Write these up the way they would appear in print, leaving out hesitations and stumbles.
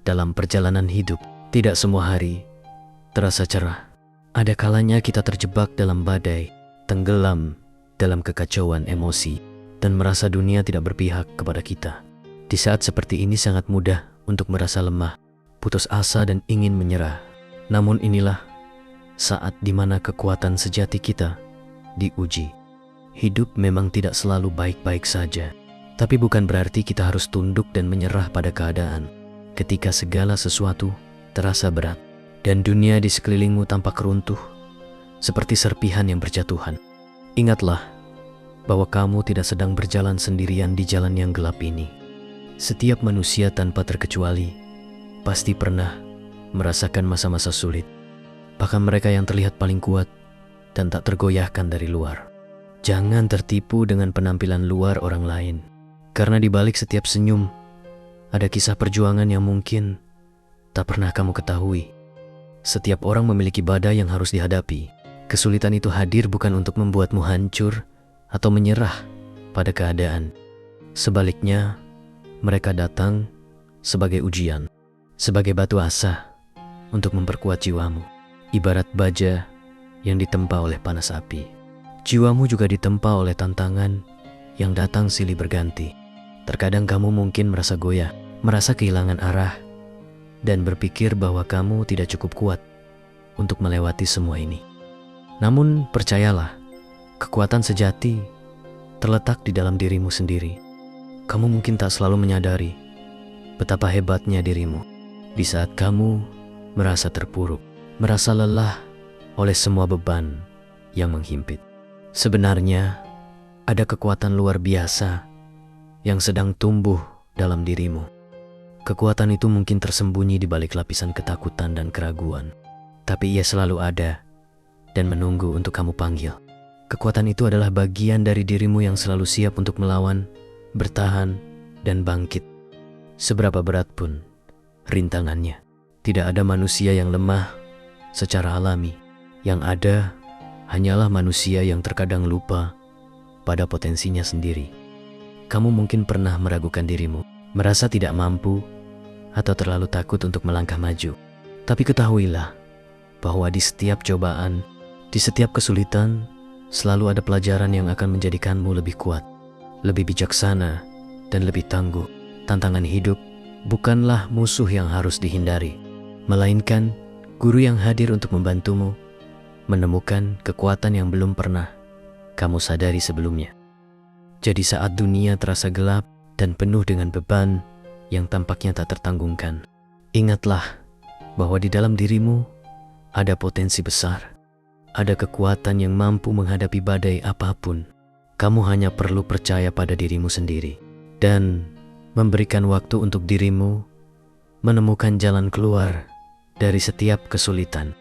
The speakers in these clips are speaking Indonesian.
dalam perjalanan hidup. Tidak semua hari terasa cerah. Ada kalanya kita terjebak dalam badai, tenggelam dalam kekacauan emosi, dan merasa dunia tidak berpihak kepada kita. Di saat seperti ini sangat mudah untuk merasa lemah, putus asa dan ingin menyerah. Namun inilah saat di mana kekuatan sejati kita diuji. Hidup memang tidak selalu baik-baik saja, tapi bukan berarti kita harus tunduk dan menyerah pada keadaan. Ketika segala sesuatu terasa berat dan dunia di sekelilingmu tampak runtuh seperti serpihan yang berjatuhan, ingatlah bahwa kamu tidak sedang berjalan sendirian di jalan yang gelap ini. Setiap manusia tanpa terkecuali pasti pernah merasakan masa-masa sulit. Bahkan mereka yang terlihat paling kuat dan tak tergoyahkan dari luar. Jangan tertipu dengan penampilan luar orang lain, karena di balik setiap senyum ada kisah perjuangan yang mungkin tak pernah kamu ketahui. Setiap orang memiliki badai yang harus dihadapi. Kesulitan itu hadir bukan untuk membuatmu hancur atau menyerah pada keadaan. Sebaliknya, mereka datang sebagai ujian, sebagai batu asa untuk memperkuat jiwamu. Ibarat baja yang ditempa oleh panas api, jiwamu juga ditempa oleh tantangan yang datang silih berganti. Terkadang kamu mungkin merasa goyah, merasa kehilangan arah, dan berpikir bahwa kamu tidak cukup kuat untuk melewati semua ini. Namun percayalah, kekuatan sejati terletak di dalam dirimu sendiri. Kamu mungkin tak selalu menyadari betapa hebatnya dirimu di saat kamu merasa terpuruk, merasa lelah oleh semua beban yang menghimpit. Sebenarnya ada kekuatan luar biasa yang sedang tumbuh dalam dirimu. Kekuatan itu mungkin tersembunyi di balik lapisan ketakutan dan keraguan, tapi ia selalu ada dan menunggu untuk kamu panggil. Kekuatan itu adalah bagian dari dirimu yang selalu siap untuk melawan, bertahan, dan bangkit. Seberapa berat pun rintangannya. Tidak ada manusia yang lemah secara alami. Yang ada hanyalah manusia yang terkadang lupa pada potensinya sendiri. Kamu mungkin pernah meragukan dirimu, merasa tidak mampu, atau terlalu takut untuk melangkah maju. Tapi ketahuilah bahwa di setiap cobaan, di setiap kesulitan, selalu ada pelajaran yang akan menjadikanmu lebih kuat, lebih bijaksana, dan lebih tangguh. Tantangan hidup bukanlah musuh yang harus dihindari, melainkan guru yang hadir untuk membantumu menemukan kekuatan yang belum pernah kamu sadari sebelumnya. Jadi saat dunia terasa gelap dan penuh dengan beban yang tampaknya tak tertanggungkan, ingatlah bahwa di dalam dirimu ada potensi besar. Ada kekuatan yang mampu menghadapi badai apapun. Kamu hanya perlu percaya pada dirimu sendiri dan memberikan waktu untuk dirimu menemukan jalan keluar dari setiap kesulitan.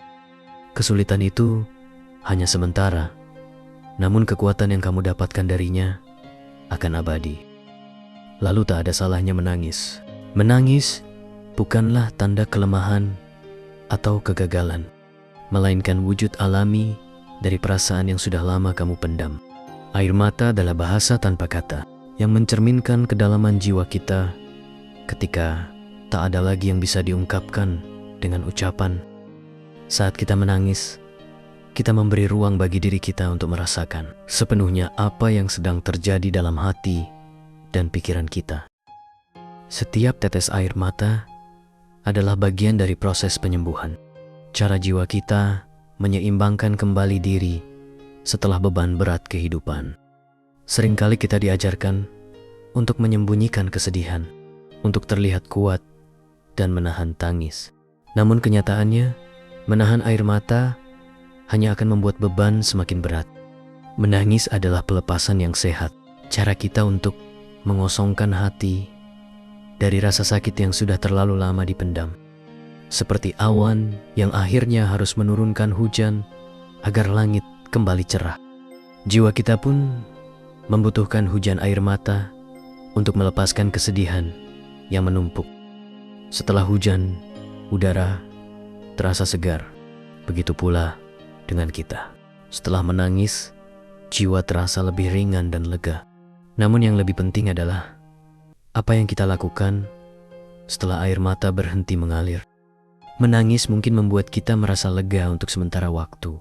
Kesulitan itu hanya sementara, namun kekuatan yang kamu dapatkan darinya akan abadi. Lalu tak ada salahnya menangis. Menangis bukanlah tanda kelemahan atau kegagalan, melainkan wujud alami dari perasaan yang sudah lama kamu pendam. Air mata adalah bahasa tanpa kata yang mencerminkan kedalaman jiwa kita ketika tak ada lagi yang bisa diungkapkan dengan ucapan. Saat kita menangis, kita memberi ruang bagi diri kita untuk merasakan sepenuhnya apa yang sedang terjadi dalam hati dan pikiran kita. Setiap tetes air mata adalah bagian dari proses penyembuhan. Cara jiwa kita menyeimbangkan kembali diri setelah beban berat kehidupan. Seringkali kita diajarkan untuk menyembunyikan kesedihan, untuk terlihat kuat dan menahan tangis. Namun kenyataannya, menahan air mata hanya akan membuat beban semakin berat. Menangis adalah pelepasan yang sehat, cara kita untuk mengosongkan hati dari rasa sakit yang sudah terlalu lama dipendam. Seperti awan yang akhirnya harus menurunkan hujan agar langit kembali cerah. Jiwa kita pun membutuhkan hujan air mata untuk melepaskan kesedihan yang menumpuk. Setelah hujan, udara terasa segar. Begitu pula dengan kita. Setelah menangis, jiwa terasa lebih ringan dan lega. Namun yang lebih penting adalah apa yang kita lakukan setelah air mata berhenti mengalir. Menangis mungkin membuat kita merasa lega untuk sementara waktu.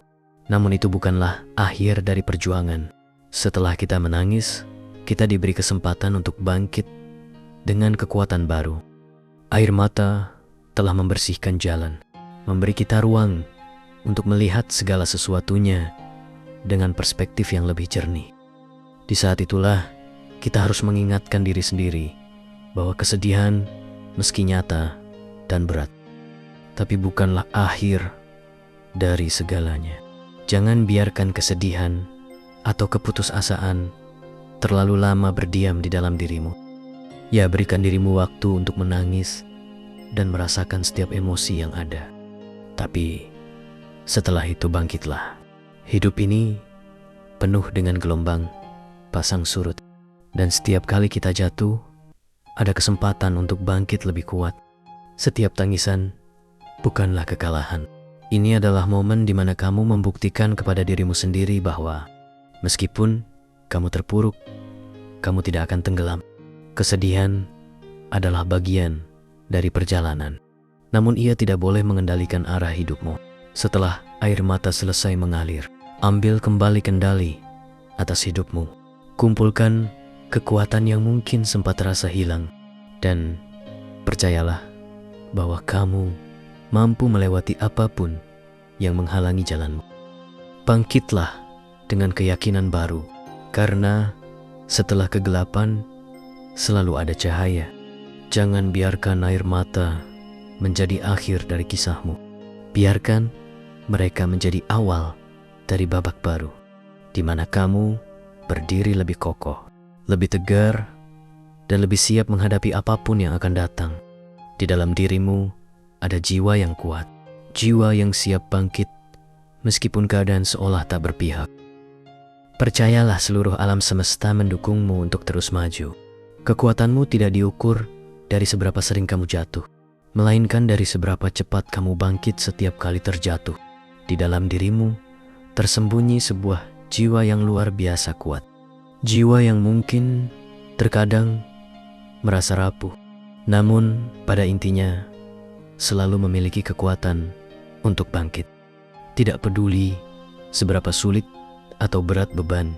Namun itu bukanlah akhir dari perjuangan. Setelah kita menangis, kita diberi kesempatan untuk bangkit dengan kekuatan baru. Air mata telah membersihkan jalan, memberi kita ruang untuk melihat segala sesuatunya dengan perspektif yang lebih jernih. Di saat itulah kita harus mengingatkan diri sendiri bahwa kesedihan meski nyata dan berat, tapi bukanlah akhir dari segalanya. Jangan biarkan kesedihan atau keputusasaan terlalu lama berdiam di dalam dirimu. Ya, berikan dirimu waktu untuk menangis dan merasakan setiap emosi yang ada. Tapi setelah itu bangkitlah. Hidup ini penuh dengan gelombang pasang surut, dan setiap kali kita jatuh, ada kesempatan untuk bangkit lebih kuat. Setiap tangisan bukanlah kekalahan. Ini adalah momen di mana kamu membuktikan kepada dirimu sendiri bahwa meskipun kamu terpuruk, kamu tidak akan tenggelam. Kesedihan adalah bagian dari perjalanan, namun ia tidak boleh mengendalikan arah hidupmu. Setelah air mata selesai mengalir, ambil kembali kendali atas hidupmu. Kumpulkan kekuatan yang mungkin sempat terasa hilang, dan percayalah bahwa kamu mampu melewati apapun yang menghalangi jalanmu. Bangkitlah dengan keyakinan baru, karena setelah kegelapan selalu ada cahaya. Jangan biarkan air mata menjadi akhir dari kisahmu. Biarkan mereka menjadi awal dari babak baru, di mana kamu berdiri lebih kokoh, lebih tegar, dan lebih siap menghadapi apapun yang akan datang. Di dalam dirimu ada jiwa yang kuat, jiwa yang siap bangkit meskipun keadaan seolah tak berpihak. Percayalah, seluruh alam semesta mendukungmu untuk terus maju. Kekuatanmu tidak diukur dari seberapa sering kamu jatuh, melainkan dari seberapa cepat kamu bangkit setiap kali terjatuh. Di dalam dirimu tersembunyi sebuah jiwa yang luar biasa kuat. Jiwa yang mungkin terkadang merasa rapuh, namun pada intinya selalu memiliki kekuatan untuk bangkit. Tidak peduli seberapa sulit atau berat beban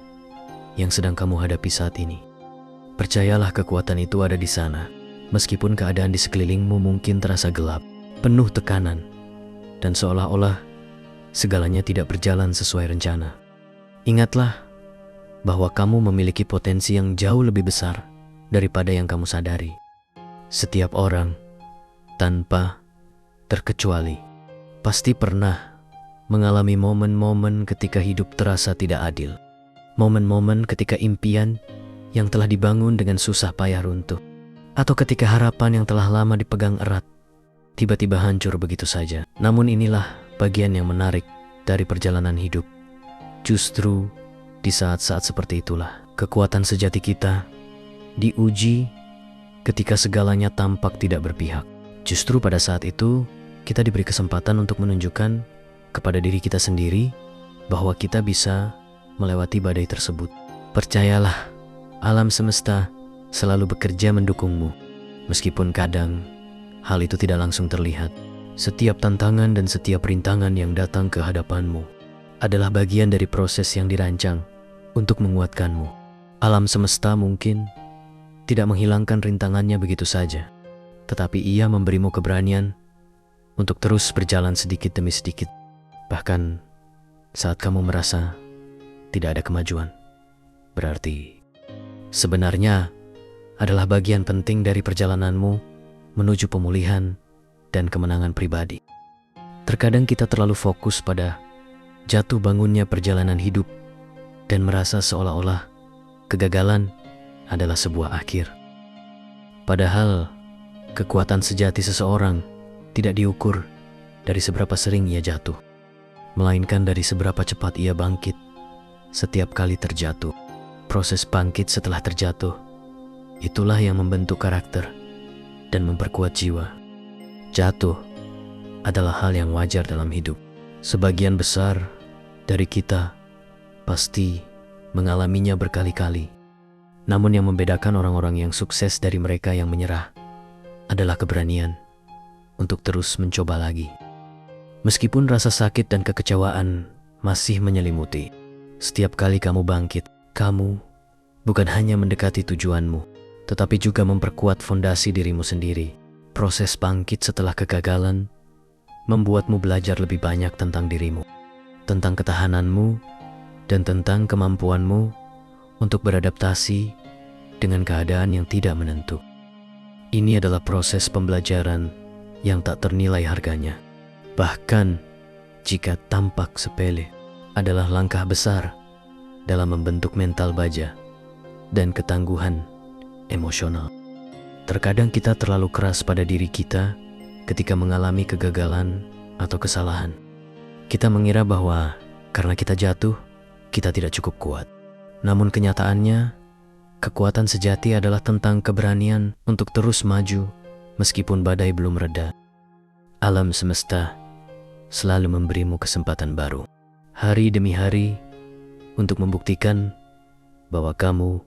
yang sedang kamu hadapi saat ini. Percayalah, kekuatan itu ada di sana. Meskipun keadaan di sekelilingmu mungkin terasa gelap, penuh tekanan, dan seolah-olah segalanya tidak berjalan sesuai rencana. Ingatlah bahwa kamu memiliki potensi yang jauh lebih besar daripada yang kamu sadari. Setiap orang, tanpa terkecuali, pasti pernah mengalami momen-momen ketika hidup terasa tidak adil. Momen-momen ketika impian yang telah dibangun dengan susah payah runtuh, atau ketika harapan yang telah lama dipegang erat tiba-tiba hancur begitu saja. Namun inilah bagian yang menarik dari perjalanan hidup. Justru di saat-saat seperti itulah kekuatan sejati kita diuji ketika segalanya tampak tidak berpihak. Justru pada saat itu kita diberi kesempatan untuk menunjukkan kepada diri kita sendiri bahwa kita bisa melewati badai tersebut. Percayalah, alam semesta selalu bekerja mendukungmu, meskipun kadang hal itu tidak langsung terlihat. Setiap tantangan dan setiap rintangan yang datang ke hadapanmu adalah bagian dari proses yang dirancang untuk menguatkanmu. Alam semesta mungkin tidak menghilangkan rintangannya begitu saja, tetapi ia memberimu keberanian untuk terus berjalan sedikit demi sedikit. Bahkan saat kamu merasa tidak ada kemajuan, berarti sebenarnya adalah bagian penting dari perjalananmu menuju pemulihan dan kemenangan pribadi. Terkadang kita terlalu fokus pada jatuh bangunnya perjalanan hidup dan merasa seolah-olah kegagalan adalah sebuah akhir. Padahal kekuatan sejati seseorang tidak diukur dari seberapa sering ia jatuh, melainkan dari seberapa cepat ia bangkit setiap kali terjatuh. Proses bangkit setelah terjatuh, itulah yang membentuk karakter dan memperkuat jiwa. Jatuh adalah hal yang wajar dalam hidup. Sebagian besar dari kita pasti mengalaminya berkali-kali. Namun yang membedakan orang-orang yang sukses dari mereka yang menyerah adalah keberanian untuk terus mencoba lagi. Meskipun rasa sakit dan kekecewaan masih menyelimuti, setiap kali kamu bangkit, kamu bukan hanya mendekati tujuanmu, tetapi juga memperkuat fondasi dirimu sendiri. Proses bangkit setelah kegagalan membuatmu belajar lebih banyak tentang dirimu, tentang ketahananmu, dan tentang kemampuanmu untuk beradaptasi dengan keadaan yang tidak menentu. Ini adalah proses pembelajaran yang tak ternilai harganya. Bahkan jika tampak sepele, adalah langkah besar dalam membentuk mental baja dan ketangguhan emosional. Terkadang kita terlalu keras pada diri kita ketika mengalami kegagalan atau kesalahan. Kita mengira bahwa karena kita jatuh, kita tidak cukup kuat. Namun kenyataannya, kekuatan sejati adalah tentang keberanian untuk terus maju meskipun badai belum reda. Alam semesta selalu memberimu kesempatan baru, hari demi hari, untuk membuktikan bahwa kamu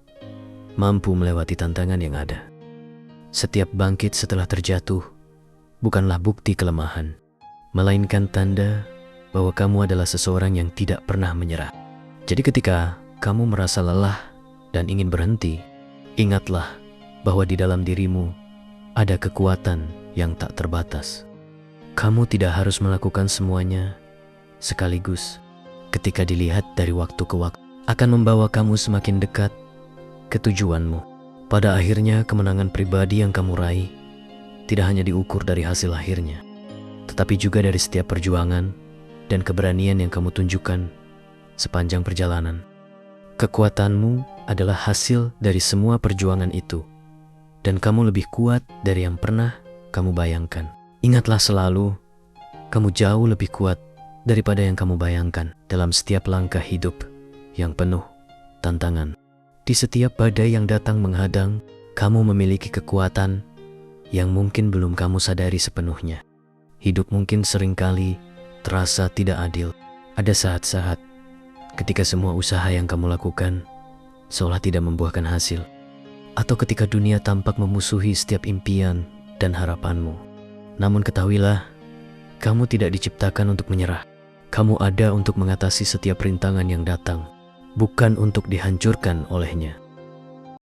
mampu melewati tantangan yang ada. Setiap bangkit setelah terjatuh bukanlah bukti kelemahan, melainkan tanda bahwa kamu adalah seseorang yang tidak pernah menyerah. Jadi ketika kamu merasa lelah dan ingin berhenti, ingatlah bahwa di dalam dirimu ada kekuatan yang tak terbatas. Kamu tidak harus melakukan semuanya sekaligus. Ketika dilihat dari waktu ke waktu, akan membawa kamu semakin dekat ke tujuanmu. Pada akhirnya, kemenangan pribadi yang kamu raih tidak hanya diukur dari hasil akhirnya, tetapi juga dari setiap perjuangan dan keberanian yang kamu tunjukkan sepanjang perjalanan. Kekuatanmu adalah hasil dari semua perjuangan itu, dan kamu lebih kuat dari yang pernah kamu bayangkan. Ingatlah selalu, kamu jauh lebih kuat daripada yang kamu bayangkan dalam setiap langkah hidup yang penuh tantangan. Di setiap badai yang datang menghadang, kamu memiliki kekuatan yang mungkin belum kamu sadari sepenuhnya. Hidup mungkin seringkali terasa tidak adil. Ada saat-saat ketika semua usaha yang kamu lakukan seolah tidak membuahkan hasil, atau ketika dunia tampak memusuhi setiap impian dan harapanmu. Namun ketahuilah, kamu tidak diciptakan untuk menyerah. Kamu ada untuk mengatasi setiap rintangan yang datang, bukan untuk dihancurkan olehnya.